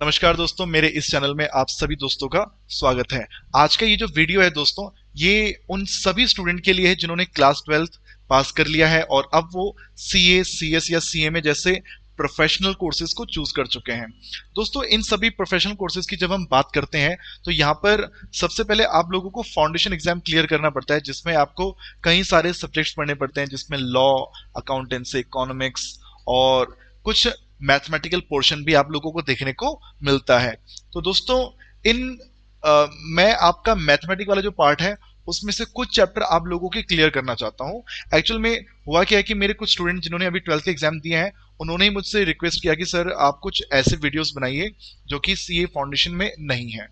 नमस्कार दोस्तों, मेरे इस चैनल में आप सभी दोस्तों का स्वागत है। आज का ये जो वीडियो है दोस्तों, ये उन सभी स्टूडेंट के लिए है जिन्होंने क्लास 12th पास कर लिया है और अब वो सीए, सीएस या सीएमए जैसे प्रोफेशनल कोर्सेज को चूज कर चुके हैं। दोस्तों, इन सभी प्रोफेशनल कोर्सेज की जब हम बात करते हैं तो यहाँ पर सबसे पहले आप लोगों को फाउंडेशन एग्जाम क्लियर करना पड़ता है, जिसमें आपको कई सारे सब्जेक्ट्स पढ़ने पड़ते हैं, जिसमें लॉ, अकाउंटेंसी, इकोनॉमिक्स और कुछ मैथमेटिकल पोर्शन भी आप लोगों को देखने को मिलता है। तो दोस्तों, इन मैं आपका मैथमेटिक वाला जो पार्ट है उसमें से कुछ चैप्टर आप लोगों के क्लियर करना चाहता हूं। एक्चुअल में हुआ क्या है कि मेरे कुछ स्टूडेंट जिन्होंने अभी 12th के एग्जाम दिए हैं, उन्होंने ही मुझसे रिक्वेस्ट किया कि सर आप कुछ ऐसे वीडियोस बनाइए जो कि सीए फाउंडेशन में नहीं है।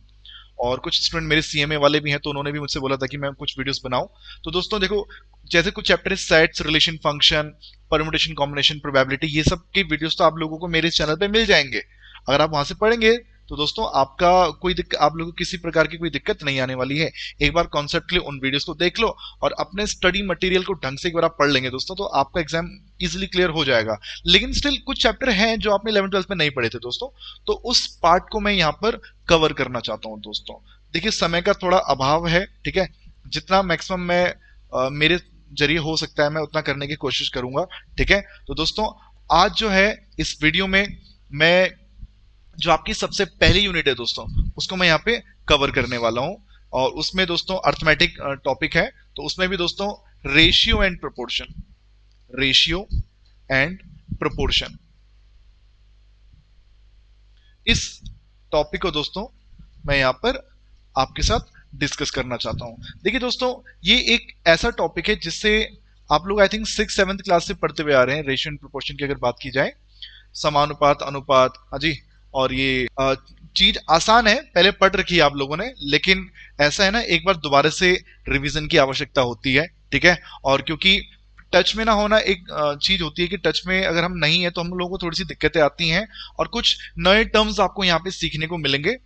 और कुछ स्टूडेंट मेरे सीएमए वाले भी हैं, तो उन्होंने भी मुझसे बोला था कि मैं कुछ वीडियोस बनाऊं। तो दोस्तों देखो, जैसे कुछ चैप्टर है sets, relation function, permutation, combination, probability, ये सब के वीडियोस तो आप लोगों को मेरे चैनल पे मिल जाएंगे। अगर आप वहां से पढ़ेंगे तो दोस्तों आपका आप लोगों को किसी प्रकार की कोई दिक्कत नहीं आने वाली है। एक बार कॉन्सेप्ट के लिए उन वीडियोस को देख लो और अपने स्टडी मटेरियल को ढंग से एक बार आप पढ़ लेंगे दोस्तों, तो आपका एग्जाम इजीली क्लियर हो जाएगा। लेकिन स्टिल कुछ चैप्टर हैं जो आपने 11th-12th में नहीं पढ़े थे दोस्तों, तो उस पार्ट को मैं यहाँ पर कवर करना चाहता हूँ दोस्तों। देखिए, समय का थोड़ा अभाव है, ठीक है। जितना मैक्सिमम मैं मेरे जरिए हो सकता है मैं उतना करने की कोशिश करूंगा, ठीक है। तो दोस्तों, आज जो है इस वीडियो में मैं जो आपकी सबसे पहली यूनिट है दोस्तों, उसको मैं यहाँ पे कवर करने वाला हूं। और उसमें दोस्तों अर्थमेटिक टॉपिक है, तो उसमें भी दोस्तों ratio and proportion, ratio and proportion, इस टॉपिक को दोस्तों मैं यहाँ पर आपके साथ डिस्कस करना चाहता हूं। देखिए दोस्तों, ये एक ऐसा टॉपिक है जिससे आप लोग आई थिंक 6th-7th क्लास से पढ़ते हुए आ रहे हैं। रेशियो एंड प्रोपोर्शन की अगर बात की जाए, समानुपात, अनुपात, हाँ जी। और ये चीज आसान है, पहले पढ़ रखी है आप लोगों ने, लेकिन ऐसा है ना, एक बार दोबारा से रिवीजन की आवश्यकता होती है, ठीक है। और क्योंकि टच में ना होना एक चीज होती है कि टच में अगर हम नहीं है तो हम लोगों को थोड़ी सी दिक्कतें आती हैं और कुछ नए टर्म्स आपको यहाँ पे सीखने को मिलेंगे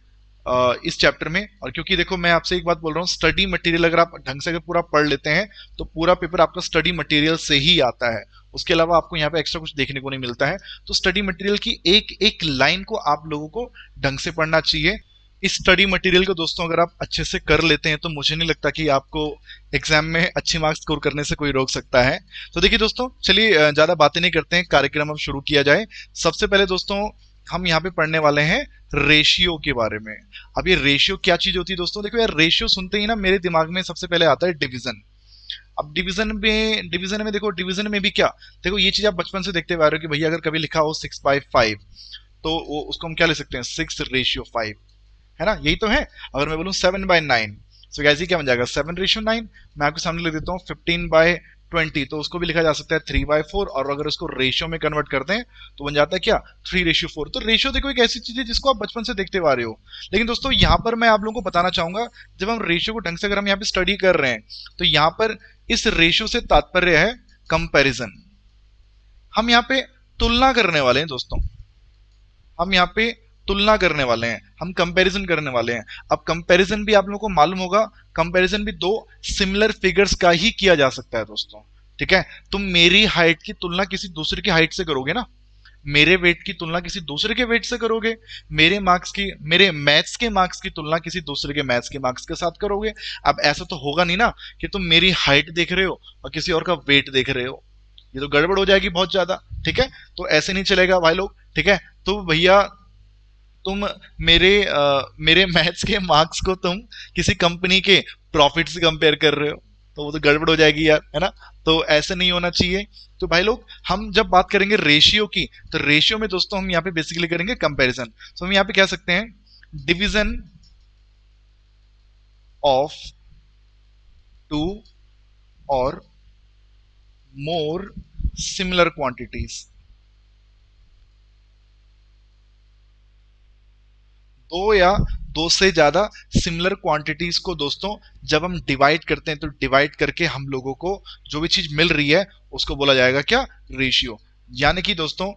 इस चैप्टर में। और क्योंकि देखो, मैं आपसे एक बात बोल रहा हूँ, स्टडी मटेरियल अगर आप ढंग से अगर पूरा पढ़ लेते हैं तो पूरा पेपर आपका स्टडी मटेरियल से ही आता है, उसके अलावा आपको यहाँ पे एक्स्ट्रा कुछ देखने को नहीं मिलता है। तो स्टडी मटेरियल की एक एक लाइन को आप लोगों को ढंग से पढ़ना चाहिए। इस स्टडी मटेरियल को दोस्तों अगर आप अच्छे से कर लेते हैं तो मुझे नहीं लगता कि आपको एग्जाम में अच्छे मार्क्स स्कोर करने से कोई रोक सकता है। तो देखिए दोस्तों, चलिए ज्यादा बातें नहीं करते हैं, कार्यक्रम अब शुरू किया जाए। सबसे पहले दोस्तों हम यहाँ पे पढ़ने वाले हैं रेशियो के बारे में। अब ये रेशियो क्या चीज होती है दोस्तों? देखो यार, रेशियो सुनते ही ना मेरे दिमाग में सबसे पहले आता है डिवीजन। अब डिवीजन में देखो, डिवीजन में भी क्या, देखो ये चीज आप बचपन से देखते हुए आ रहे हो कि भैया अगर कभी लिखा हो 6/5 तो वो उसको हम क्या ले सकते हैं, 6/5, है ना, यही तो है। अगर मैं बोलूं 7/9, तो कैसे क्या बन जाएगा, 7/9। मैं आपके सामने लिख देता हूँ 15/20, तो उसको भी लिखा जा सकता है 3/4। और अगर उसको रेशियो में कन्वर्ट करते हैं तो बन जाता है क्या, 3/4। तो रेशियो देखो एक ऐसी चीज है जिसको आप बचपन से देखते हुए आ रहे हो। लेकिन दोस्तों यहाँ पर मैं आप लोगों को बताना चाहूंगा, जब हम रेशियो को ढंग से अगर हम यहाँ पे स्टडी कर रहे हैं तो यहाँ पर इस रेशियो से तात्पर्य है कंपैरिजन। हम यहाँ पे तुलना करने वाले हैं दोस्तों, हम यहाँ पे तुलना करने वाले हैं, हम कंपैरिजन करने वाले हैं। अब कंपैरिजन भी आप लोगों को मालूम होगा, कंपैरिजन भी दो सिमिलर फिगर्स का ही किया जा सकता है दोस्तों, ठीक है। तुम मेरी हाइट की तुलना किसी दूसरे की हाइट से करोगे ना, मेरे वेट की तुलना किसी दूसरे के वेट से करोगे, मेरे मैथ्स के मार्क्स की तुलना किसी दूसरे के मैथ्स के मार्क्स के साथ करोगे। अब ऐसा तो होगा नहीं ना कि तुम मेरी हाइट देख रहे हो और किसी और का वेट देख रहे हो, ये तो गड़बड़ हो जाएगी बहुत ज्यादा, ठीक है। तो ऐसे नहीं चलेगा भाई लोग, ठीक है। तो भैया तुम मेरे मैथ्स के मार्क्स को तुम किसी कंपनी के प्रॉफिट से कंपेयर कर रहे हो, तो वो तो गड़बड़ हो जाएगी यार, है ना। तो ऐसे नहीं होना चाहिए। तो भाई लोग, हम जब बात करेंगे रेशियो की, तो रेशियो में दोस्तों हम यहाँ पे बेसिकली करेंगे कंपैरिजन। तो हम यहाँ पे कह सकते हैं डिवीजन ऑफ टू और मोर सिमिलर क्वांटिटीज, दो या दो से ज्यादा सिमिलर क्वांटिटीज को दोस्तों जब हम डिवाइड करते हैं तो डिवाइड करके हम लोगों को जो भी चीज मिल रही है उसको बोला जाएगा क्या, रेशियो। यानी कि दोस्तों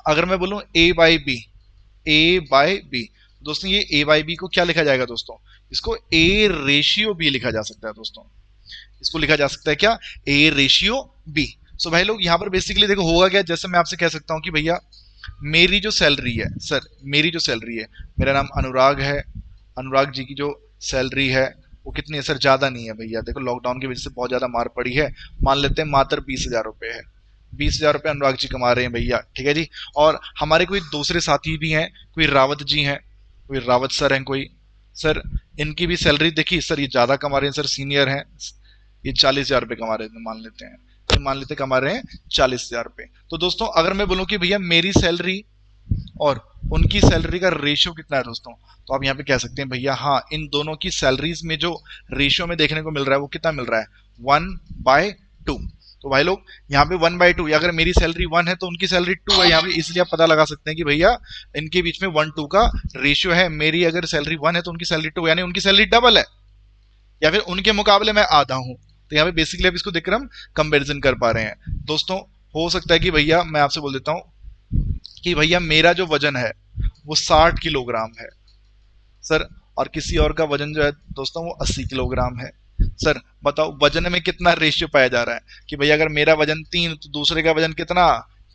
अगर मैं बोलूं ए बाय बी दोस्तों, ये ए बाय बी को क्या लिखा जाएगा दोस्तों, इसको A/B लिखा जा सकता है दोस्तों। इसको लिखा जा सकता है क्या, A/B। सो भाई लोग यहाँ पर बेसिकली देखो होगा क्या, जैसे मैं आपसे कह सकता हूँ कि भैया मेरी जो सैलरी है सर, मेरी जो सैलरी है, मेरा नाम अनुराग है, अनुराग जी की जो सैलरी है वो कितनी है सर? ज्यादा नहीं है भैया, देखो लॉकडाउन की वजह से बहुत ज्यादा मार पड़ी है, मान लेते हैं मात्र 20,000 रुपए है। 20,000 रुपये अनुराग जी कमा रहे हैं भैया, ठीक है जी। और हमारे कोई दूसरे साथी भी हैं, कोई रावत जी हैं, कोई रावत सर हैं कोई, सर इनकी भी सैलरी देखिए सर, ये ज्यादा कमा रहे हैं सर, सीनियर हैं, ये 40,000 रुपये कमा रहे हैं, मान लेते हैं, ये मान लेते कमा रहे हैं 40,000 रुपये। तो दोस्तों अगर मैं बोलूं कि भैया मेरी सैलरी और उनकी सैलरी का रेशियो कितना है दोस्तों, तो आप यहाँ पे कह सकते हैं भैया हाँ, इन दोनों की सैलरीज में जो रेशियो में देखने को मिल रहा है वो कितना मिल रहा है? 1/2। तो भाई लोग यहाँ पे 1/2, अगर मेरी सैलरी 1 है तो उनकी सैलरी 2 है यहाँ पे, इसलिए आप पता लगा सकते हैं कि भैया इनके बीच में 1/2 का रेशियो है। मेरी अगर सैलरी 1 है तो उनकी सैलरी 2, यानी उनकी सैलरी डबल है, या फिर उनके मुकाबले मैं आधा हूं। तो यहाँ पे बेसिकली आप इसको देखकर हम कंपेरिजन कर पा रहे हैं दोस्तों। हो सकता है कि भैया मैं आपसे बोल देता हूं कि भैया मेरा जो वजन है वो 60 किलोग्राम है सर, और किसी और का वजन जो है दोस्तों वो 80 किलोग्राम है। सर बताओ वजन में कितना रेशियो पाया जा रहा है कि भैया अगर मेरा वजन 3 तो दूसरे का वजन कितना?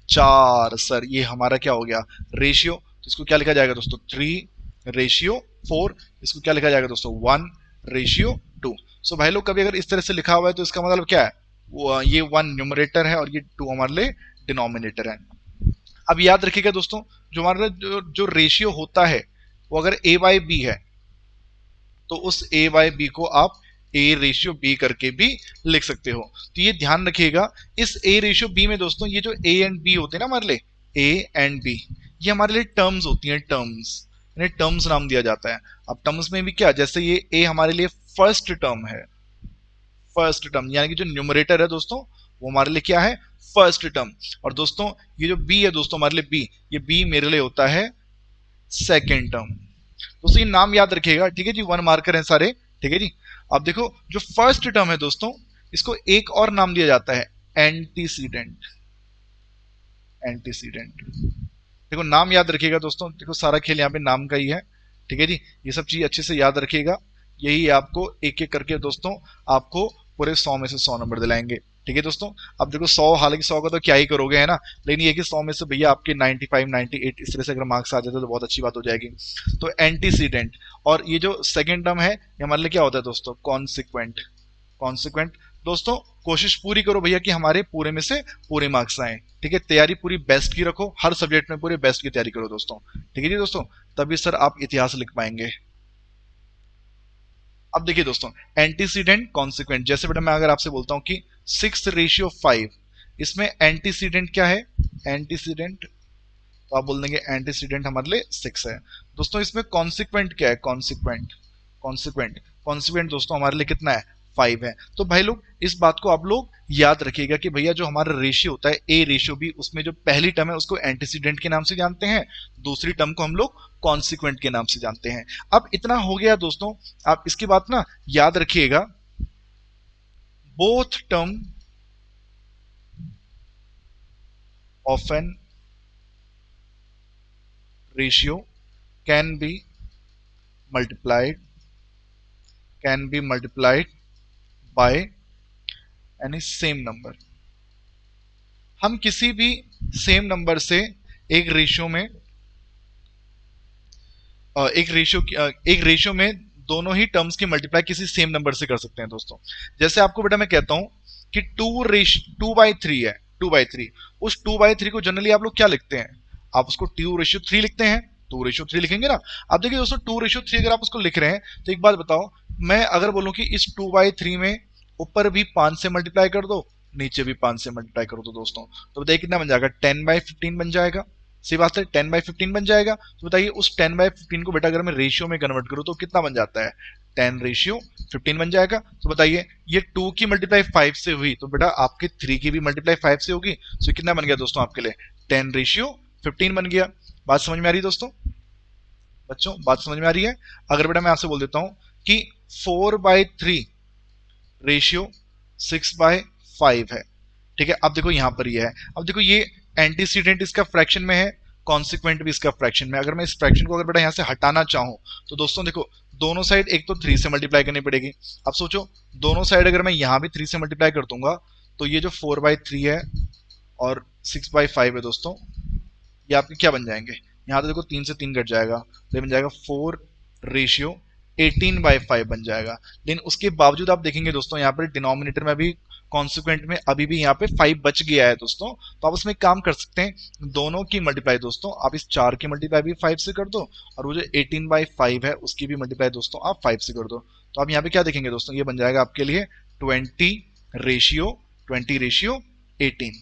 4। सर ये हमारा क्या हो गया? रेशियो। तो इसको क्या लिखा जाएगा दोस्तों? 3/4। इसको क्या लिखा जाएगा दोस्तों? 1/2। सो भाई लोग कभी अगर इस तरह से लिखा हुआ है तो इसका मतलब क्या है? ये 1 न्यूमरेटर है और ये 2 हमारे लिए डिनोमिनेटर है। अब याद रखिएगा दोस्तों, जो हमारा जो रेशियो होता है वो अगर a/b है तो उस a/b को आप a/b करके भी लिख सकते हो। तो ये ध्यान रखिएगा, इस a/b में दोस्तों ये जो a एंड b होते हैं ना हमारे लिए, a एंड b, ये हमारे लिए टर्म्स होती हैं, टर्म्स, इन्हें टर्म्स नाम दिया जाता है। अब टर्म्स में भी क्या, जैसे ये a हमारे लिए फर्स्ट टर्म है, फर्स्ट टर्म यानी कि जो न्यूमरेटर है दोस्तों वो हमारे लिए क्या है? First term. और दोस्तों ये जो b है दोस्तों हमारे लिए b, ये b मेरे लिए होता है सेकेंड टर्म। दोस्तों ये नाम याद रखिएगा, ठीक है जी, 1 मार्कर हैं सारे, ठीक है जी। अब देखो जो फर्स्ट टर्म है दोस्तों, इसको एक और नाम दिया जाता है, एंटीसीडेंट। एंटीसीडेंट, देखो नाम याद रखिएगा दोस्तों, देखो सारा खेल यहाँ पे नाम का ही है, ठीक है जी। ये सब चीज अच्छे से याद रखिएगा, यही आपको एक एक करके दोस्तों आपको पूरे 100 में से 100 नंबर दिलाएंगे, ठीक है दोस्तों। अब देखो 100, हालांकि 100 का तो क्या ही करोगे है ना, लेकिन ये कि 100 में से भैया आपके 95 98 इस तरह से अगर मार्क्स आ जाते तो बहुत अच्छी बात हो जाएगी। तो एंटीसीडेंट, और ये जो सेकेंड टर्म है ये हमारे लिए क्या होता है दोस्तों? कॉन्सिक्वेंट। कॉन्सिक्वेंट दोस्तों कोशिश पूरी करो भैया कि हमारे पूरे में से पूरे मार्क्स आए, ठीक है। तैयारी पूरी बेस्ट की रखो, हर सब्जेक्ट में पूरे बेस्ट की तैयारी करो दोस्तों, ठीक है जी दोस्तों, तभी सर आप इतिहास लिख पाएंगे। अब देखिए दोस्तों एंटीसीडेंट कॉन्सिक्वेंट, जैसे बेटा मैं अगर आपसे बोलता हूं कि 6/5, इसमें एंटीसीडेंट क्या है? एंटीसीडेंट, तो आप बोल देंगे एंटीसीडेंट हमारे लिए 6 है। दोस्तों इसमें कॉन्सिक्वेंट क्या है? कॉन्सिक्वेंट, कॉन्सिक्वेंट, कॉन्सिक्वेंट दोस्तों हमारे लिए कितना है? 5 है। तो भाई लोग इस बात को आप लोग याद रखिएगा कि भैया जो हमारा रेशियो होता है a/b, उसमें जो पहली टर्म है उसको एंटीसीडेंट के नाम से जानते हैं, दूसरी टर्म को हम लोग कॉन्सिक्वेंट के नाम से जानते हैं। अब इतना हो गया दोस्तों, आप इसकी बात ना याद रखिएगा, both term of an ratio can be multiplied, can be multiplied by any same number. हम किसी भी सेम नंबर से एक रेशियो में एक रेशियो में दोनों ही टर्म्स की मल्टीप्लाई किसी सेम नंबर से कर सकते हैं दोस्तों। जैसे आपको बेटा मैं कहता हूं कि 2/3 है, 2/3, उस 2/3 को जनरली आप लोग क्या लिखते हैं? आप उसको 2/3 लिखते हैं, 2/3 लिखेंगे ना। अब देखिए दोस्तों 2/3 अगर आप उसको लिख रहे हैं तो एक बात बताओ, मैं अगर बोलूं कि इस 2/3 में ऊपर भी 5 से मल्टीप्लाई कर दो, नीचे भी 5 से मल्टीप्लाई करो तो दोस्तों, तो बताइए कितना बन जाएगा? 10/15 बन जाएगा। सही बात है, 10/15 बन जाएगा। तो बताइए उस 10/15 को बेटा अगर मैं रेशियो में कन्वर्ट करूं तो कितना बन जाता है? 10/15 बन जाएगा। तो बताइए ये 2 की मल्टीप्लाई 5 से हुई तो बेटा आपके 3 की भी मल्टीप्लाई 5 से होगी, तो कितना बन गया दोस्तों आपके लिए? 10/15 बन गया। बात समझ में आ रही है दोस्तों? बच्चों बात समझ में आ रही है? अगर बेटा मैं आपसे बोल देता हूं कि 4/3 रेशियो 6/5 है, ठीक है। अब देखो यहां पर ये है, अब देखो ये एंटीसीडेंट इसका फ्रैक्शन में है, कॉन्सिक्वेंट भी इसका फ्रैक्शन में। अगर मैं इस फ्रैक्शन को अगर बेटा यहां से हटाना चाहूं तो दोस्तों देखो दोनों साइड एक तो 3 से मल्टीप्लाई करनी पड़ेगी। अब सोचो दोनों साइड अगर मैं यहां भी 3 से मल्टीप्लाई कर दूंगा तो ये जो 4/3 है और 6/5 है दोस्तों, ये आपके क्या बन जाएंगे, यहाँ तो देखो 3 से 3 कट जाएगा, तो ये बन जाएगा 4:18/5 बन जाएगा। लेकिन उसके बावजूद आप देखेंगे दोस्तों यहाँ पर डिनोमिनेटर में भी कॉन्सिक्वेंट में अभी भी यहाँ पे 5 बच गया है दोस्तों। तो आप उसमें काम कर सकते हैं, दोनों की मल्टीप्लाई दोस्तों आप इस 4 की मल्टीप्लाई भी 5 से कर दो, और वो जो 18/5 है उसकी भी मल्टीप्लाई दोस्तों आप 5 से कर दो। तो आप यहाँ पे क्या देखेंगे दोस्तों, ये बन जाएगा आपके लिए 20:18।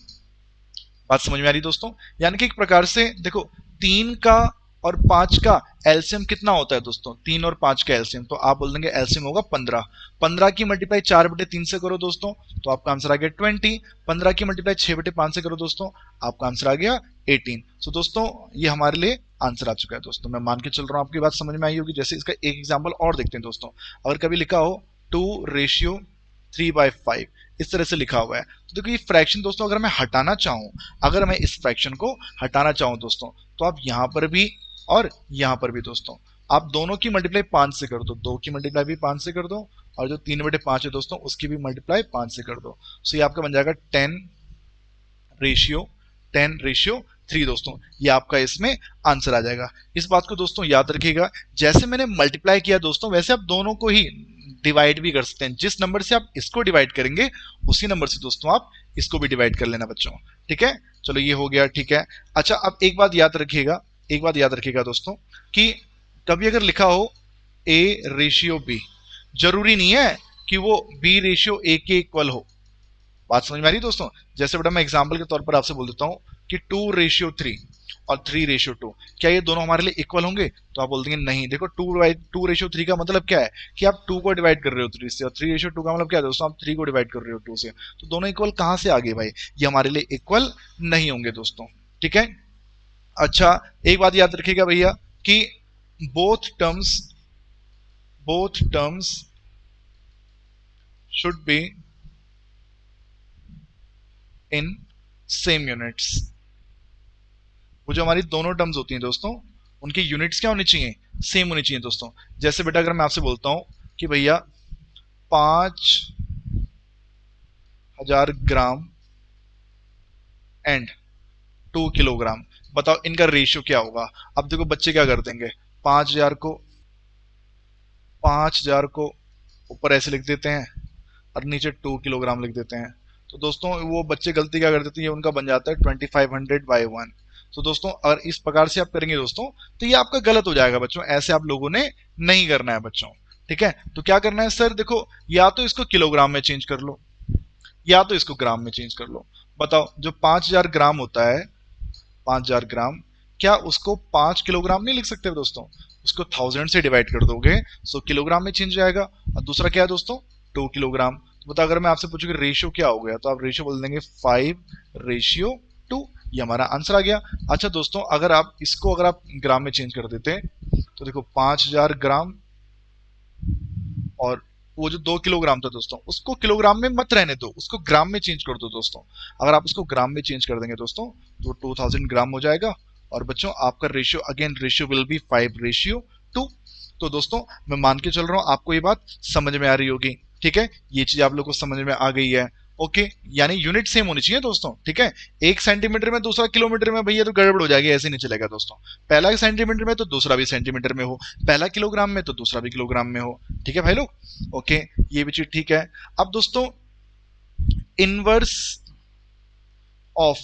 बात समझ में आ रही दोस्तों? यानी कि एक प्रकार से देखो 3 का और 5 का एलसीएम कितना होता है दोस्तों, 3 और 5 का एलसीएम, तो आप बोल देंगे एलसीएम होगा 15। 15 की मल्टीप्लाई 4/3 से करो दोस्तों, तो आपका आंसर आ गया 20। 15 की मल्टीप्लाई 6/5 से करो दोस्तों, आपका आंसर आ गया 18। सो दोस्तों ये हमारे लिए आंसर आ चुका है दोस्तों। मैं मान के चल रहा हूं आपकी बात समझ में आई होगी। जैसे इसका एक एग्जाम्पल और देखते हैं दोस्तों। अगर कभी लिखा हो 2:3/5 इस तरह से लिखा हुआ है, तो देखो ये फ्रैक्शन दोस्तों अगर मैं हटाना चाहूं, अगर मैं इस फ्रैक्शन को हटाना चाहूं दोस्तों, तो आप यहां पर भी और यहां पर भी दोस्तों आप दोनों की मल्टीप्लाई 5 से कर दो, 2 की मल्टीप्लाई भी 5 से कर दो, और जो 3/5 है दोस्तों उसकी भी मल्टीप्लाई 5 से कर दो। सो ये आपका बन जाएगा 10:3 दोस्तों। ये आपका इसमें आंसर आ जाएगा। इस बात को दोस्तों याद रखिएगा, जैसे मैंने मल्टीप्लाई किया दोस्तों वैसे आप दोनों को ही डिवाइड भी कर सकते हैं। जिस नंबर से आप इसको डिवाइड करेंगे उसी नंबर से दोस्तों आप इसको भी डिवाइड कर लेना बच्चों, ठीक है। चलो ये हो गया, ठीक है। अच्छा अब एक बात याद रखिएगा दोस्तों कि कभी अगर लिखा हो A:B, जरूरी नहीं है कि वो B:A के इक्वल हो। बात समझ में आ रही है दोस्तों? जैसे बेटा मैं एग्जांपल के तौर पर आपसे बोल देता हूं कि 2:3 और 3:2, क्या ये दोनों हमारे लिए इक्वल होंगे? तो आप बोल देंगे नहीं। देखो 2:3 का मतलब क्या है कि आप 2 को डिवाइड कर रहे हो 3 से, और 3:2 का मतलब क्या है दोस्तों, आप 3 को डिवाइड कर रहे हो 2 से। तो दोनों इक्वल कहां से आ गए भाई? ये हमारे लिए इक्वल नहीं होंगे दोस्तों, ठीक है। अच्छा एक बात याद रखिएगा भैया कि both terms should be in same units. वो जो हमारी दोनों टर्म्स होती हैं दोस्तों उनकी यूनिट्स क्या होनी चाहिए? सेम होनी चाहिए दोस्तों। जैसे बेटा अगर मैं आपसे बोलता हूं कि भैया 5,000 ग्राम एंड 2 किलोग्राम, बताओ इनका रेशियो क्या होगा? अब देखो बच्चे क्या कर देंगे, 5,000 को ऊपर ऐसे लिख देते हैं और नीचे 2 किलोग्राम लिख देते हैं। तो दोस्तों वो बच्चे गलती क्या कर देते हैं, ये उनका बन जाता है 2500/1। तो दोस्तों अगर इस प्रकार से आप करेंगे दोस्तों तो ये आपका गलत हो जाएगा बच्चों, ऐसे आप लोगों ने नहीं करना है बच्चों, ठीक है। तो क्या करना है सर, देखो या तो इसको किलोग्राम में चेंज कर लो या तो इसको ग्राम में चेंज कर लो। बताओ जो 5,000 ग्राम होता है, 5,000 ग्राम, क्या उसको 5 किलोग्राम नहीं लिख सकते दोस्तों? उसको 1000 से डिवाइड कर दोगे सो किलोग्राम में चेंज जाएगा। और दूसरा क्या है दोस्तों, 2 किलोग्राम। तो बताओ अगर मैं आपसे पूछूं कि रेशियो क्या हो गया, तो आप रेशियो बोल देंगे 5:2। ये हमारा आंसर आ गया। अच्छा दोस्तों अगर आप इसको अगर आप ग्राम में चेंज कर देते तो देखो 5,000 ग्राम और वो जो 2 किलोग्राम था दोस्तों उसको किलोग्राम में मत रहने दो, उसको ग्राम में चेंज कर दो दोस्तों। अगर आप उसको ग्राम में चेंज कर देंगे दोस्तों तो 2000 ग्राम हो जाएगा। और बच्चों आपका ratio again ratio will be 5:2। तो दोस्तों मैं मान के चल रहा हूं आपको ये बात समझ में आ रही होगी, ठीक है। ये चीज आप लोग को समझ में आ गई है, ओके। यानी यूनिट सेम होनी चाहिए दोस्तों, ठीक है। 1 सेंटीमीटर में दूसरा किलोमीटर में भैया तो गड़बड़ हो जाएगी, ऐसे नहीं चलेगा दोस्तों। पहला सेंटीमीटर में तो दूसरा भी सेंटीमीटर में हो, पहला किलोग्राम में तो दूसरा भी किलोग्राम में हो, ठीक है भाई लोग, ओके। ये भी चीज ठीक है। अब दोस्तों इनवर्स ऑफ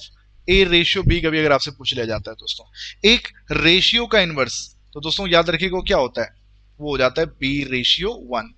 A:B कभी अगर आपसे पूछ लिया जाता है दोस्तों, एक रेशियो का इनवर्स, तो दोस्तों याद रखिएगा क्या होता है, वो हो जाता है B:1,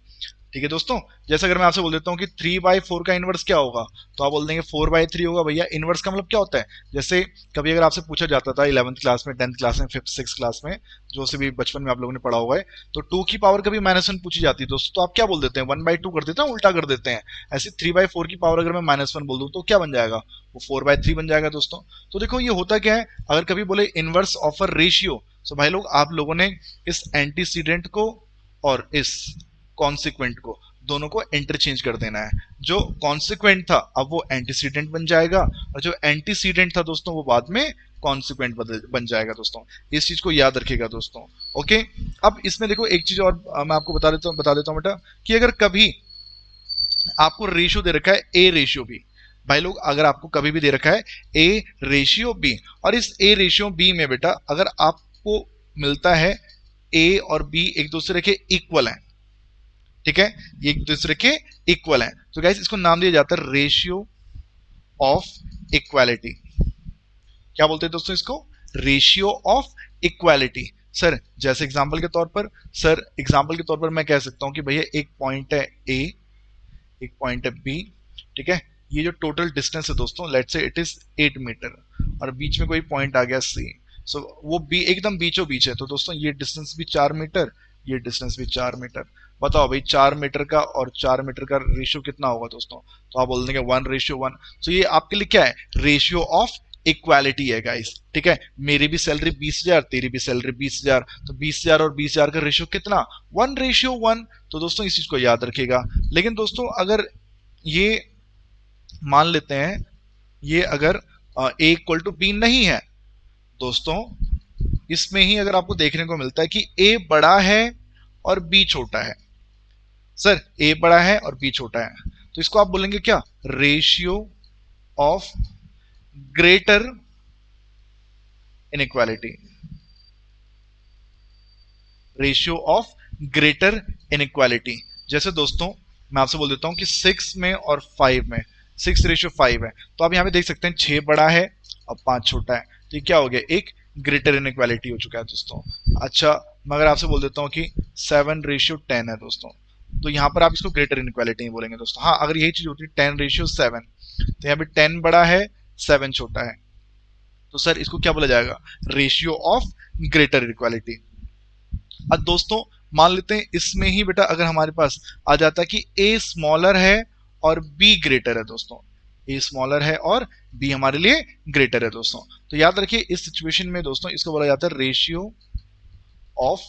ठीक है दोस्तों। जैसे अगर मैं आपसे बोल देता हूँ कि 3/4 का इनवर्स क्या होगा, तो आप बोल देंगे 4/3 होगा। भैया इनवर्स का मतलब क्या होता है, जैसे कभी अगर आपसे पूछा जाता था 11th क्लास में, 10th क्लास में, 5th 6th क्लास में, जो से भी बचपन में आप लोगों ने पढ़ा हुआ है, तो 2 की पावर कभी -1 पूछी जाती है दोस्तों, तो आप क्या बोल देते हैं, 1/2 कर देते हैं, उल्टा कर देते हैं। ऐसे 3/4 की पावर अगर मैं -1 बोल दूं तो क्या बन जाएगा, वो 4/3 बन जाएगा दोस्तों। तो देखो ये होता क्या है, अगर कभी बोले इनवर्स ऑफ अ रेशियो, तो भाई लोग आप लोगों ने इस एंटीसीडेंट को और इस कॉन्सिक्वेंट को दोनों को इंटरचेंज कर देना है। जो कॉन्सिक्वेंट था अब वो एंटीसीडेंट बन जाएगा, और जो एंटीसीडेंट था दोस्तों वो बाद में कॉन्सिक्वेंट बन जाएगा दोस्तों। इस चीज को याद रखिएगा दोस्तों, ओके। अब इसमें देखो एक चीज और मैं आपको बता देता हूँ बेटा, कि अगर कभी आपको रेशियो दे रखा है A:B, भाई लोग अगर आपको कभी भी दे रखा है ए रेशियो बी, और इस ए रेशियो बी में बेटा अगर आपको मिलता है ए और बी एक दूसरे के इक्वल हैं, ठीक है, ये एक दूसरे के इक्वल हैं, तो गाइस इसको नाम दिया जाता है रेशियो ऑफ इक्वालिटी। क्या बोलते हैं दोस्तों इसको? Ratio of equality. सर जैसे एग्जांपल के तौर पर, सर एग्जांपल के तौर पर मैं कह सकता हूं कि भैया एक पॉइंट है ए, एक पॉइंट है बी, ठीक है, ये जो टोटल डिस्टेंस है दोस्तों let's say it is 8 metre, और बीच में कोई पॉइंट आ गया सी, सो वो बी एकदम बीचों बीच है, तो दोस्तों ये डिस्टेंस भी 4 मीटर, ये डिस्टेंस भी 4 मीटर। बताओ भाई 4 मीटर का और 4 मीटर का रेशियो कितना होगा दोस्तों? तो आप बोल देंगे 1:1। तो ये आपके लिए क्या है? रेशियो ऑफ इक्वालिटी है गाइस, ठीक है, मेरी भी सैलरी 20,000, तेरी भी सैलरी 20,000, तो 20,000 और 20,000 का रेशियो कितना? 1:1। तो दोस्तों इस चीज को याद रखिएगा। लेकिन दोस्तों अगर ये मान लेते हैं, ये अगर ए इक्वल टू बी नहीं है दोस्तों, इसमें ही अगर आपको देखने को मिलता है कि ए बड़ा है और बी छोटा है, सर ए बड़ा है और बी छोटा है, तो इसको आप बोलेंगे क्या? Ratio of greater inequality, ratio of greater inequality. जैसे दोस्तों मैं आपसे बोल देता हूं कि 6 में और 5 में 6:5 है, तो आप यहां पे देख सकते हैं 6 बड़ा है और 5 छोटा है, तो ये क्या हो गया? एक ग्रेटर इनइक्वालिटी हो चुका है दोस्तों। अच्छा मैं अगर आपसे बोल देता हूं कि 7:10 है दोस्तों, तो यहां पर आप इसको ग्रेटर इनइक्वालिटी नहीं बोलेंगे दोस्तों। हाँ अगर यही चीज होती है 10:7, तो यहाँ पे 10 बड़ा है 7 छोटा है, तो सर इसको क्या बोला जाएगा? Ratio of greater inequality. अब दोस्तों मान लेते हैं इसमें ही बेटा अगर हमारे पास आ जाता है कि ए स्मॉलर है और बी ग्रेटर है दोस्तों, ए स्मॉलर है और बी हमारे लिए ग्रेटर है दोस्तों, तो याद रखिए इस सिचुएशन में दोस्तों इसको बोला जाता है ratio of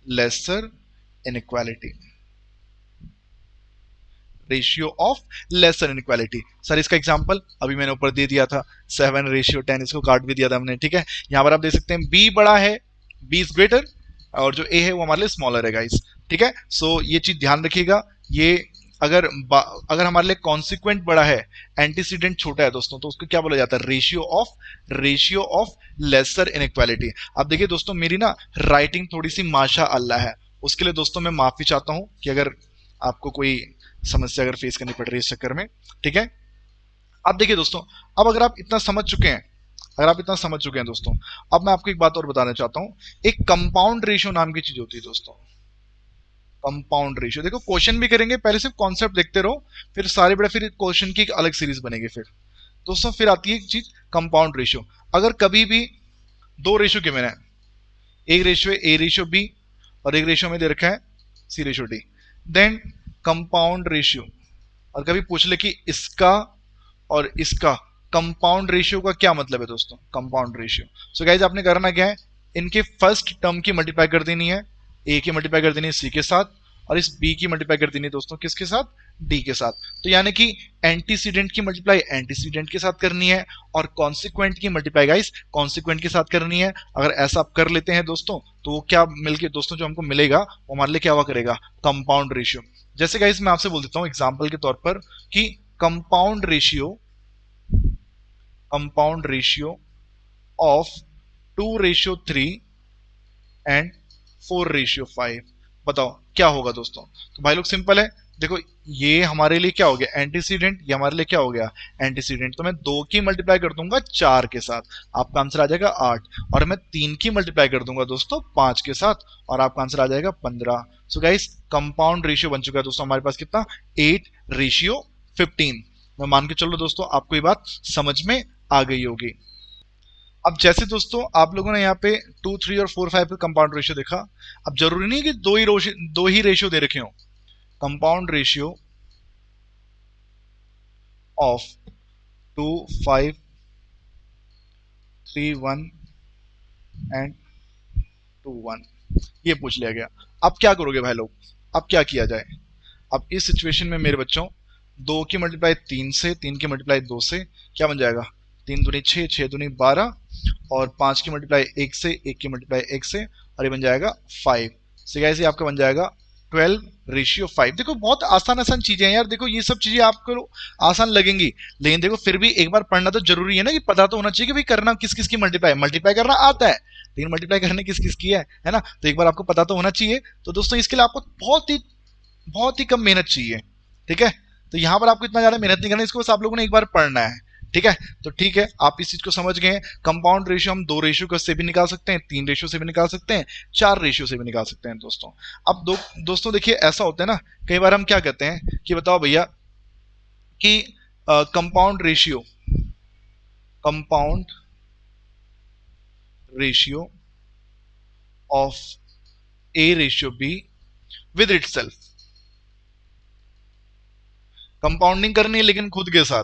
lesser inequality, ratio of lesser inequality. Sir इसका एग्जांपल अभी मैंने ऊपर दे दिया था 7:10, इसको काट भी दिया था हमने, ठीक है, यहां पर आप देख सकते हैं बी बड़ा है, बी इज ग्रेटर, और जो ए है वो हमारे लिए स्मॉलर है गाइस, ठीक है। सो ये चीज ध्यान रखिएगा, ये अगर अगर हमारे लिए कॉन्सिक्वेंट बड़ा है, एंटीसीडेंट छोटा है दोस्तों, तो उसको क्या बोला जाता है? Ratio of lesser inequality. अब देखिए दोस्तों मेरी ना राइटिंग थोड़ी सी माशा अल्लाह है, उसके लिए दोस्तों मैं माफी चाहता हूं कि अगर आपको कोई समस्या अगर फेस करनी पड़ रही है इस चक्कर में, ठीक है। अब देखिए दोस्तों, अब अगर आप इतना समझ चुके हैं, अगर आप इतना समझ चुके हैं दोस्तों, अब मैं आपको एक बात और बताना चाहता हूं। एक कंपाउंड रेशियो नाम की चीज होती है दोस्तों, कंपाउंड रेशियो। देखो क्वेश्चन भी करेंगे, पहले सिर्फ कॉन्सेप्ट देखते रहो, फिर सारे बड़े फिर क्वेश्चन की एक अलग सीरीज बनेगी। फिर दोस्तों फिर आती है एक चीज कंपाउंड रेशियो। अगर कभी भी दो रेशियो गिवन है, एक रेशियो है ए रेशियो बी और एक रेशियो में दे रखा है C ratio D, then compound ratio, और कभी पूछ ले कि इसका और इसका कंपाउंड रेशियो का क्या मतलब है दोस्तों? कंपाउंड रेशियो, सो गाइस आपने करना क्या है, इनके फर्स्ट टर्म की मल्टीप्लाई कर देनी है, ए की मल्टीप्लाई कर देनी है सी के साथ, और इस बी की मल्टीप्लाई कर देनी है दोस्तों किसके साथ? डी के साथ। तो यानी कि एंटीसीडेंट की मल्टीप्लाई एंटीसीडेंट के साथ करनी है, और कॉन्सिक्वेंट की मल्टीप्लाई गाइस कॉन्सिक्वेंट के साथ करनी है। अगर ऐसा आप कर लेते हैं दोस्तों, तो वो क्या मिलके दोस्तों जो हमको मिलेगा वो हमारे लिए क्या हुआ करेगा? Compound ratio. जैसे गाइस मैं आपसे बोल देता हूं एग्जाम्पल के तौर पर कि कंपाउंड रेशियो ऑफ 2:3 एंड 4:5, बताओ क्या होगा दोस्तों? तो भाई लोग सिंपल है, देखो ये हमारे लिए क्या हो गया? एंटीसीडेंट, ये हमारे लिए क्या हो गया? एंटीसीडेंट। तो मैं 2 की मल्टीप्लाई कर दूंगा 4 के साथ, आपका आंसर आ जाएगा 8, और मैं 3 की मल्टीप्लाई कर दूंगा दोस्तों 5 के साथ, और आपका आंसर आ जाएगा 15। सो गाइस कंपाउंड रेशियो बन चुका है दोस्तों हमारे पास कितना? 8:15। मैं मान के चलो दोस्तों आपको ये बात समझ में आ गई होगी। अब जैसे दोस्तों आप लोगों ने यहाँ पे 2, 3 और 4, 5 पे कंपाउंड रेशियो देखा, अब जरूरी नहीं कि दो ही रेशियो दे रखे हो। कंपाउंड रेशियो ऑफ 2, 5, 3, 1 एंड 2, 1 ये पूछ लिया गया। अब क्या करोगे भाई लोग? अब क्या किया जाए? अब इस सिचुएशन में मेरे बच्चों 2 की मल्टीप्लाई 3 से, 3 की मल्टीप्लाई 2 से क्या बन जाएगा? 3 दूनी 6, 6 दूनी 12, और 5 की मल्टीप्लाई 1 से, 1 की मल्टीप्लाई 1 से, और ये बन जाएगा 5। सो गाइस ये आपका बन जाएगा 12:5। देखो बहुत आसान आसान चीजें हैं यार, देखो ये सब चीजें आपको आसान लगेंगी, लेकिन देखो फिर भी एक बार पढ़ना तो जरूरी है ना, कि पता तो होना चाहिए कि भाई करना किस किस की मल्टीप्लाई, मल्टीप्लाई करना आता है लेकिन मल्टीप्लाई करने किस किस की है ना, तो एक बार आपको पता तो होना चाहिए। तो दोस्तों इसके लिए आपको बहुत ही कम मेहनत चाहिए, ठीक है। तो यहाँ पर आपको इतना ज्यादा मेहनत नहीं करना, इसको बस आप लोगों ने एक बार पढ़ना है, ठीक है। तो ठीक है, आप इस चीज को समझ गए हैं। कंपाउंड रेशियो हम 2 रेशियो से भी निकाल सकते हैं, 3 रेशियो से भी निकाल सकते हैं, 4 रेशियो से भी निकाल सकते हैं दोस्तों। अब दोस्तों देखिए ऐसा होता है ना, कई बार हम क्या कहते हैं कि बताओ भैया कि compound ratio of A ratio be with itself. Compounding करनी है लेकिन खुद के साथ।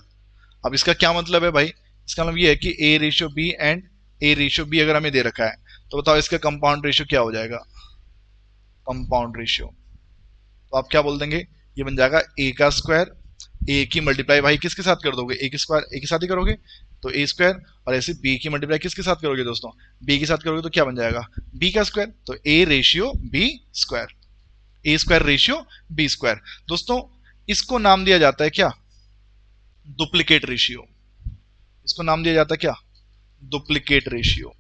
अब इसका क्या मतलब है भाई, इसका मतलब ये है कि A ratio B and A ratio B अगर हमें दे रखा है, तो बताओ इसका कंपाउंड रेशियो क्या हो जाएगा, कंपाउंड रेशियो। तो आप क्या बोल देंगे, ये बन जाएगा ए का स्क्वायर, ए की मल्टीप्लाई भाई किसके साथ कर दोगे, ए के स्क्वायर ए के साथ ही करोगे, तो ए स्क्वायर, और ऐसे बी की मल्टीप्लाई किसके साथ करोगे दोस्तों, बी के साथ करोगे, तो क्या बन जाएगा बी का स्क्वायर, तो A ratio B square, A square ratio B square. दोस्तों इसको नाम दिया जाता है क्या, डुप्लीकेट रेशियो। इसको नाम दिया जाता है क्या, डुप्लीकेट रेशियो।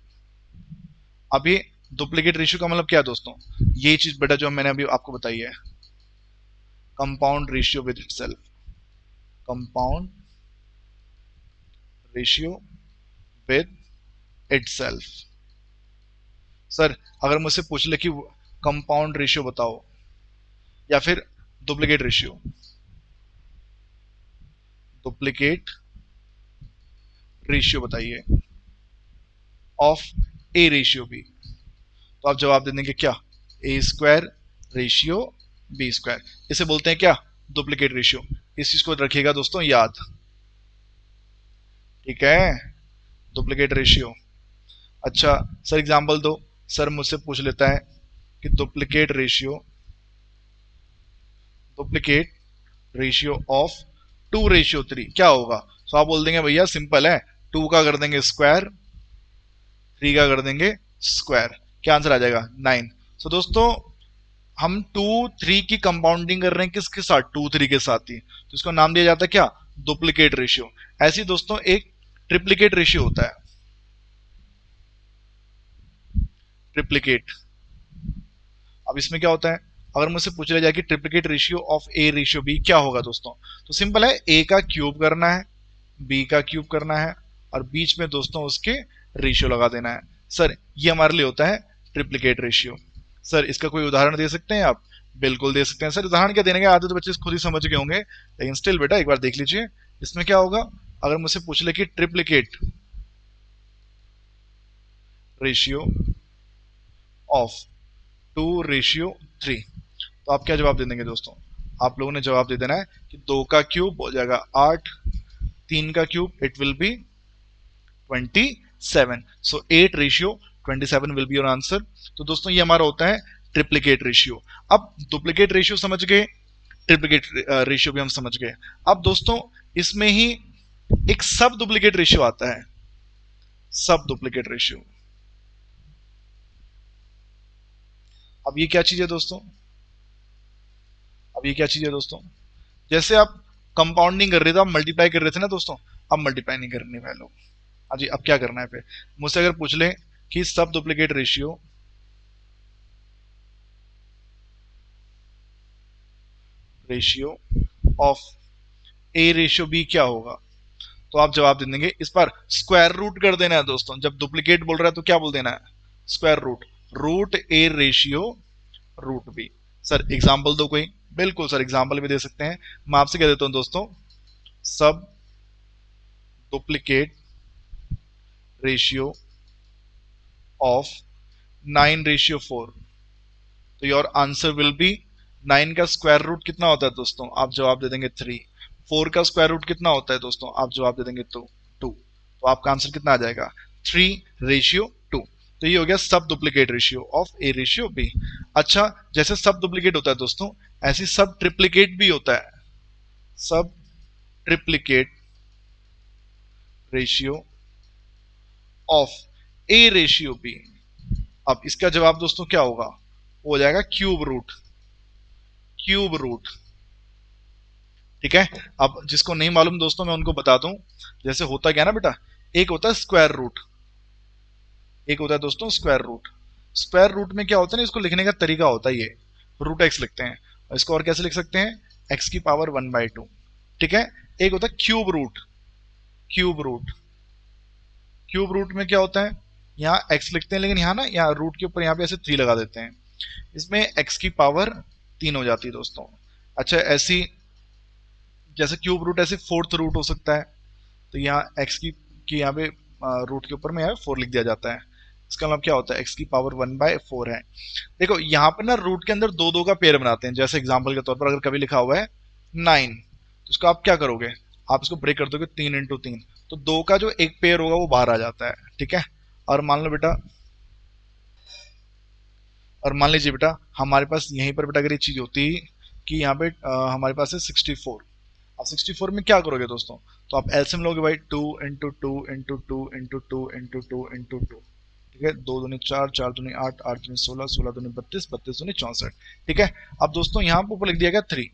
अब ये डुप्लीकेट रेशियो का मतलब क्या है दोस्तों, ये चीज बेटा जो मैंने अभी आपको बताई है, compound ratio with itself, compound ratio with itself. Sir अगर मुझसे पूछ ले कि कंपाउंड रेशियो बताओ या फिर डुप्लीकेट रेशियो, डुप्लीकेट रेशियो बताइए ऑफ ए रेशियो बी, तो आप जवाब दे देंगे क्या, ए स्क्वायर रेशियो बी स्क्वायर। इसे बोलते हैं क्या, डुप्लीकेट रेशियो। इस चीज को रखिएगा दोस्तों याद, ठीक है, डुप्लीकेट रेशियो। अच्छा सर एग्जांपल दो, सर मुझसे पूछ लेता है कि डुप्लीकेट रेशियो ऑफ 2:3 क्या होगा, तो आप बोल देंगे भैया सिंपल है, 2 का कर देंगे स्क्वायर, 3 का कर देंगे स्क्वायर, क्या आंसर आ जाएगा 9। सो दोस्तों हम 2 3 की कंपाउंडिंग कर रहे हैं किसके साथ, 2 3 के साथ ही, तो इसको नाम दिया जाता है क्या, डुप्लीकेट रेशियो। ऐसी दोस्तों एक ट्रिप्लीकेट रेशियो होता है, ट्रिप्लीकेट। अब इसमें क्या होता है, अगर मुझसे पूछ लिया जाए कि triplicate ratio of A ratio B क्या होगा दोस्तों, तो सिंपल है, ए का क्यूब करना है, बी का क्यूब करना है, और बीच में दोस्तों उसके रेशियो लगा देना है। सर ये हमारे लिए होता है ट्रिप्लीकेट रेशियो। सर इसका कोई उदाहरण दे सकते हैं आप, बिल्कुल दे सकते हैं सर, उदाहरण क्या देने के आधे तो बच्चे खुद ही समझ गए होंगे, लेकिन स्टिल बेटा एक बार देख लीजिए इसमें क्या होगा। अगर मुझसे पूछ ले कि ट्रिप्लीकेट रेशियो ऑफ 2:3, तो आप क्या जवाब दे देंगे दोस्तों, आप लोगों ने जवाब दे देना है कि 2 का क्यूब हो जाएगा 8, 3 का cube it will be 27, so 8:27 will be your answer. तो दोस्तों ये हमारा होता है ट्रिप्लीकेट रेशियो। अब डुप्लीकेट रेशियो समझ गए, ट्रिप्लीकेट रेशियो भी हम समझ गए। अब दोस्तों इसमें ही एक सब डुप्लीकेट रेशियो आता है, सब डुप्लीकेट रेशियो। अब ये क्या चीज है दोस्तों, अब ये क्या चीज है दोस्तों, जैसे आप कंपाउंडिंग कर रहे थे, आप मल्टीप्लाई कर रहे थे ना दोस्तों, अब मल्टीप्लाई नहीं करने वाले लोग। हाँ जी, अब क्या करना है फिर, मुझसे अगर पूछ ले कि subduplicate ratio of A ratio B क्या होगा, तो आप जवाब दे देंगे, इस पर स्क्वायर रूट कर देना है दोस्तों, जब डुप्लीकेट बोल रहा है तो क्या बोल देना है, square root, root A ratio root B. Sir example दो कोई, बिल्कुल सर एग्जाम्पल भी दे सकते हैं। मैं आपसे कह देता हूं दोस्तों, सब डुप्लीकेट रेशियो ऑफ 9:4, तो योर आंसर विल बी, 9 का स्क्वायर रूट कितना होता है दोस्तों, आप जवाब दे देंगे 3, 4 का स्क्वायर रूट कितना होता है दोस्तों, आप जवाब दे देंगे 2, तो आपका आंसर कितना आ जाएगा 3:2। तो ये हो गया subduplicate ratio of A ratio B. अच्छा जैसे सब डुप्लीकेट होता है दोस्तों, ऐसे सब ट्रिप्लीकेट भी होता है, subtriplicate ratio of A ratio B. अब इसका जवाब दोस्तों क्या होगा, वो हो जाएगा क्यूब रूट, क्यूब रूट। ठीक है, अब जिसको नहीं मालूम दोस्तों मैं उनको बता दूं, जैसे होता क्या ना बेटा, एक होता है स्क्वायर रूट, एक होता है दोस्तों स्क्वायर रूट। स्क्वायर रूट में क्या होता है ना, इसको लिखने का तरीका होता है ये, रूट एक्स लिखते हैं, और इसको और कैसे लिख सकते हैं, एक्स की पावर 1/2। ठीक है, एक होता है cube root, cube root, cube root में क्या होता है, यहाँ एक्स लिखते हैं लेकिन यहाँ ना, यहाँ रूट के ऊपर यहाँ पे ऐसे 3 लगा देते हैं, इसमें एक्स की पावर 3 हो जाती है दोस्तों। अच्छा, ऐसी जैसे क्यूब रूट ऐसे फोर्थ रूट हो सकता है, तो यहाँ एक्स की यहाँ पे रूट के ऊपर में यहाँ 4 लिख दिया जाता है। इसका मतलब क्या होता है, एक्स की पावर 1/4 है। देखो यहाँ पर ना रूट के अंदर दो दो का पेयर बनाते हैं, जैसे एग्जाम्पल के तौर पर अगर कभी लिखा हुआ है 9, तो उसको आप क्या करोगे, आप इसको ब्रेक कर दोगे 3 × 3, तो दो का जो एक पेयर होगा वो बाहर आ जाता है। ठीक है, और मान लो बेटा, और मान लीजिए बेटा हमारे पास यहीं पर बेटा अगर ये चीज होती कि यहाँ पे हमारे पास है 64, अब 64 में क्या करोगे दोस्तों, तो आप एलसीएम लोगे भाई, 2 × 2 × 2 × 2 × 2 × 2। ठीक है, 2 दूनी 4, 4 दूनी 8, 8 दूनी 16, 16 दूनी 32, 32 दूनी 64। ठीक है, अब दोस्तों यहाँ पर ऊपर लिख दिया गया 3,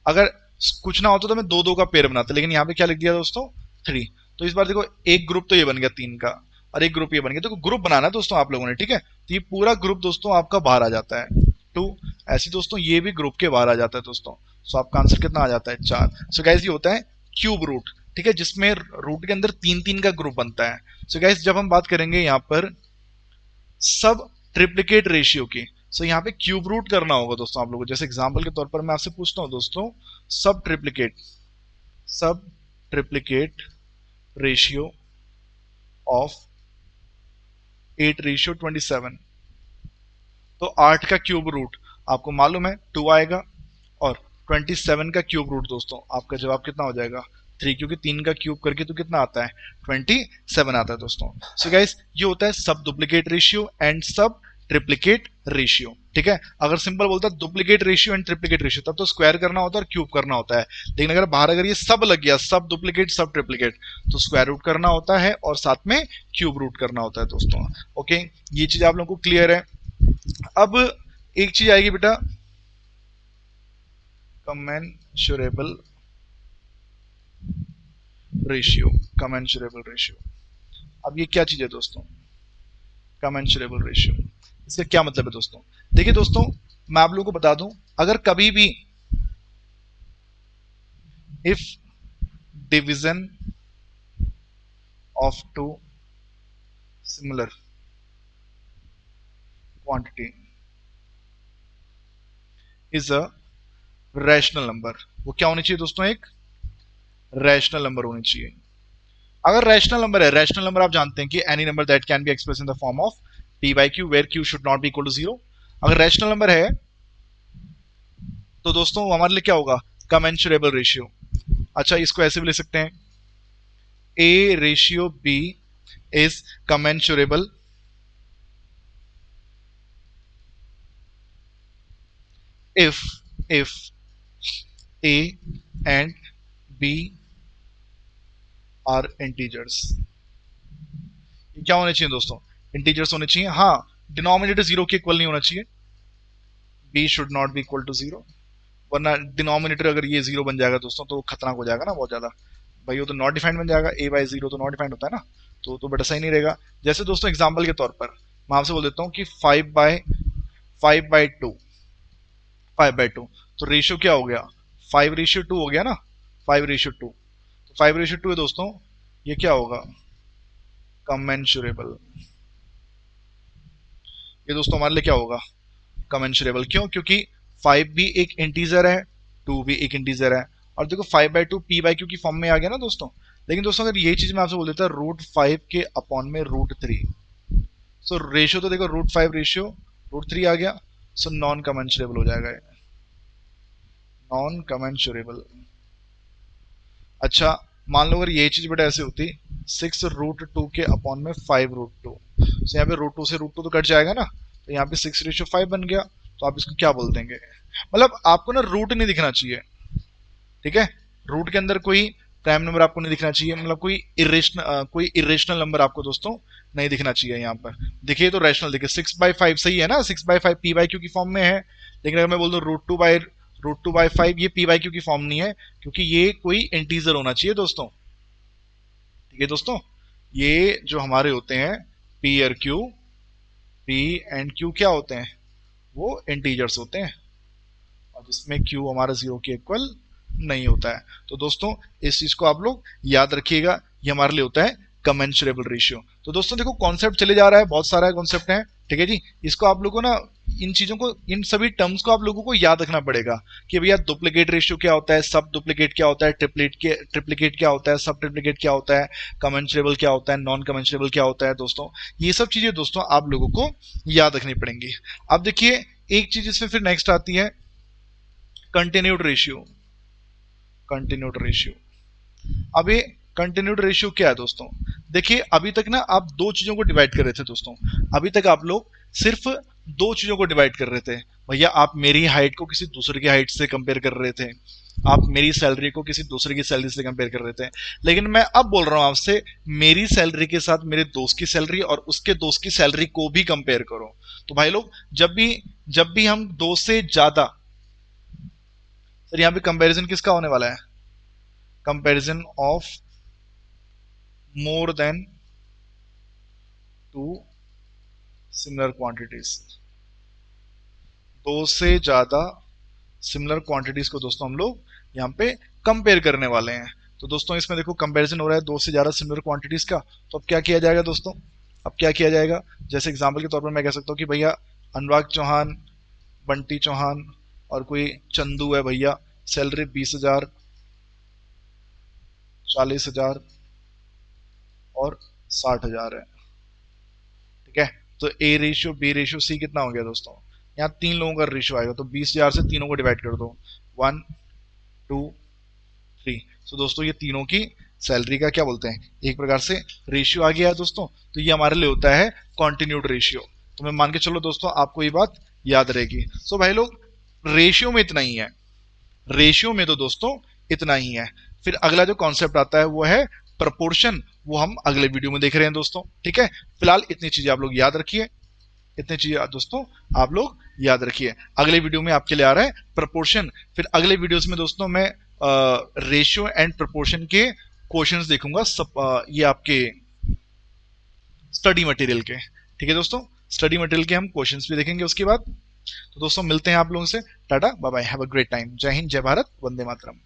अगर कुछ ना होता तो मैं दो दो का पेयर बनाता, लेकिन यहाँ पे क्या लिख दिया दोस्तों, 3। तो इस बार देखो एक ग्रुप तो ये बन गया 3 का, और एक ग्रुप ये बन गया, तो ग्रुप बनाना है दोस्तों आप लोगों ने। ठीक है, तो ये पूरा ग्रुप दोस्तों आपका बाहर आ जाता है 2, ऐसे दोस्तों ये भी ग्रुप के बाहर आ जाता है दोस्तों। सो आपका आंसर कितना आ जाता है, 4। सो गाइस ये होता है क्यूब रूट। ठीक है, जिसमें रूट के अंदर 3 का ग्रुप बनता है। सो गाइस जब हम बात करेंगे यहाँ पर सब ट्रिप्लिकेट रेशियो की, सो यहाँ पे क्यूब रूट करना होगा दोस्तों आप लोगों को। जैसे एग्जांपल के तौर पर मैं आपसे पूछता हूँ दोस्तों, सब ट्रिप्लिकेट रेशियो ऑफ 8:27, तो 8 का क्यूब रूट आपको मालूम है 2 आएगा, और 27 का क्यूब रूट दोस्तों आपका जवाब कितना हो जाएगा, 3, क्योंकि 3 का क्यूब करके तो कितना आता है, 27 आता है दोस्तों। सो गाइस ये होता है सब डुप्लीकेट रेशियो एंड सब ट्रिप्लिकेट रेशियो। ठीक है, अगर सिंपल बोलता duplicate ratio and triplicate ratio, तब तो स्क्वायर करना होता है और क्यूब करना होता है, लेकिन अगर बाहर अगर ये सब लग गया, सब डुप्लीकेट सब ट्रिप्लिकेट, तो स्क्वायर रूट करना होता है और साथ में क्यूब रूट करना होता है दोस्तों। ओके, ये चीज आप लोगों को क्लियर है। अब एक चीज आएगी बेटा, कमेंसुरेबल रेशियो, कमेंसुरेबल रेशियो। अब ये क्या चीज है दोस्तों, कमेंसुरेबल रेशियो, इसका क्या मतलब है दोस्तों। देखिए दोस्तों मैं आप लोगों को बता दूं, अगर कभी भी if division of two similar quantity is a rational number, वो क्या होनी चाहिए दोस्तों, एक रैशनल नंबर होनी चाहिए। अगर रैशनल नंबर है, रैशनल नंबर आप जानते हैं कि any number that can be express in the form of p/q where q should not be equal to 0। अगर रैशनल नंबर है तो दोस्तों हमारे लिए क्या होगा, कमेंसुरेबल रेशियो। अच्छा, इसको ऐसे भी लिख सकते हैं, a/b is commensurable if a and b are integers. क्या होने चाहिए दोस्तों, इंटीजर्स होने चाहिए। हाँ, डिनोमिनेटर 0 के इक्वल नहीं होना चाहिए, b should not be equal to 0, वरना डिनोमिनेटर अगर ये 0 बन जाएगा दोस्तों तो खतरनाक हो जाएगा ना बहुत ज्यादा भाई, वो तो नॉट डिफाइंड बन जाएगा, a/0 तो नॉट डिफाइंड होता है ना, तो बेटा सही नहीं रहेगा। जैसे दोस्तों एग्जाम्पल के तौर पर मैं आपसे बोल देता हूँ कि 5/2, 5/2, तो रेशियो क्या हो गया, 5:2 हो गया ना, 5:2, तो 5:2 है दोस्तों, ये क्या होगा, कमेंसुरेबल। ये दोस्तों हमारे लिए क्या होगा, कमेंसुरेबल। क्यों, क्योंकि 5 भी एक इंटीजर है, 2 भी एक इंटीजर है, और देखो 5/2 p/q की फॉर्म में आ गया ना दोस्तों। लेकिन दोस्तों अगर ये चीज मैं आपसे बोल देता √5 के अपॉन में √3, सो रेशियो तो देखो √5 रेशियो √3 आ गया, सो नॉन कमेंसुरेबल हो जाएगा, नॉन कमेंसुरेबल। अच्छा, मान लो अगर ये चीज बेटा ऐसे होती 6√2 के अपॉन में 5√2, तो यहाँ पे √2 से √2 तो कट जाएगा ना, तो यहाँ पे 6:5 बन गया, तो आप इसको क्या बोल देंगे, मतलब आपको ना रूट नहीं दिखना चाहिए। ठीक है, रूट के अंदर कोई प्राइम नंबर आपको नहीं दिखना चाहिए, मतलब कोई इरेशनल नंबर आपको दोस्तों नहीं दिखना चाहिए। यहाँ पर देखिए तो रैशनल, देखिए 6/5 सही है ना, 6/5 p/q की फॉर्म में है, लेकिन अगर मैं बोल दूं रूट टू बाई 5, ये पी बाई क्यू की फॉर्म नहीं है, क्योंकि ये कोई इंटीजर होना चाहिए दोस्तों। ठीक है दोस्तों, ये जो हमारे होते हैं पी और क्यू, पी एंड क्यू क्या होते हैं, वो इंटीजर्स होते हैं, और जिसमें क्यू हमारा 0 के इक्वल नहीं होता है। तो दोस्तों इस चीज को आप लोग याद रखिएगा, ये हमारे लिए होता है कमेंसुरेबल रेशियो। तो दोस्तों देखो कॉन्सेप्ट चले जा रहा है, बहुत सारा कॉन्सेप्ट है, ठीक है जी। इसको आप लोगों को ना, इन चीजों को, इन सभी टर्म्स को आप लोगों को याद रखना पड़ेगा कि भैया डुप्लीकेट रेशियो क्या होता है, सब डुप्लीकेट क्या होता है, ट्रिप्लीकेट क्या होता है, सब ट्रिप्लीकेट क्या होता है, कमेंसुरेबल क्या होता है, नॉन कमेंसुरेबल क्या होता है। दोस्तों ये सब चीजें दोस्तों आप लोगों को याद रखनी पड़ेंगी। अब देखिए एक चीज इसमें फिर नेक्स्ट आती है कंटिन्यूड रेशियो। कंटिन्यूड रेशियो, अब ये कंटिन्यूड रेशियो क्या है दोस्तों, देखिए अभी तक ना आप दो चीजों को डिवाइड कर रहे थे दोस्तों, अभी तक आप लोग सिर्फ दो चीजों को डिवाइड कर रहे थे। भैया आप मेरी हाइट को किसी दूसरे की हाइट से कंपेयर कर रहे थे, आप मेरी सैलरी को किसी दूसरे की सैलरी से कंपेयर कर रहे थे, लेकिन मैं अब बोल रहा हूं आपसे मेरी सैलरी के साथ मेरे दोस्त की सैलरी और उसके दोस्त की सैलरी को भी कंपेयर करो। तो भाई लोग जब भी हम दो से ज्यादा, सर यहाँ पे कंपैरिजन किसका होने वाला है, comparison of more than two similar quantities, दो से ज्यादा सिमिलर क्वांटिटीज को दोस्तों हम लोग यहाँ पे कंपेयर करने वाले हैं। तो दोस्तों इसमें देखो कंपैरिजन हो रहा है दो से ज्यादा सिमिलर क्वांटिटीज का, तो अब क्या किया जाएगा दोस्तों, अब क्या किया जाएगा, जैसे एग्जांपल के तौर पर मैं कह सकता हूँ कि भैया अनुराग चौहान, बंटी चौहान और कोई चंदू है भैया, सैलरी 20,000, 40,000 और 60,000 है। ठीक है, तो A ratio B ratio C कितना हो गया दोस्तों, यहाँ तीन लोगों का रेशियो आएगा, तो 20,000 से तीनों को डिवाइड कर दो, 1 2 3। तो दोस्तों ये तीनों की सैलरी का क्या बोलते हैं, एक प्रकार से रेशियो आ गया है दोस्तों। तो ये हमारे लिए होता है कॉन्टिन्यूड रेशियो। तो मैं मान के चलो दोस्तों आपको ये बात याद रहेगी। सो भाई लोग रेशियो में इतना ही है, रेशियो में तो दोस्तों इतना ही है। फिर अगला जो कॉन्सेप्ट आता है वो है प्रपोर्शन, वो हम अगले वीडियो में देख रहे हैं दोस्तों। ठीक है, फिलहाल इतनी चीजें आप लोग याद रखिए, इतनी चीजें दोस्तों आप लोग याद रखिए। अगले वीडियो में आपके लिए आ रहा है प्रपोर्शन, फिर अगले वीडियोस में दोस्तों मैं रेशियो एंड प्रपोर्शन के क्वेश्चंस देखूंगा, ये आपके स्टडी मटेरियल के। ठीक है दोस्तों, स्टडी मटेरियल के हम क्वेश्चंस भी देखेंगे उसके बाद। तो दोस्तों मिलते हैं आप लोगों से, tata bye bye, have a great time, जय हिंद, जय भारत, वंदे मातरम।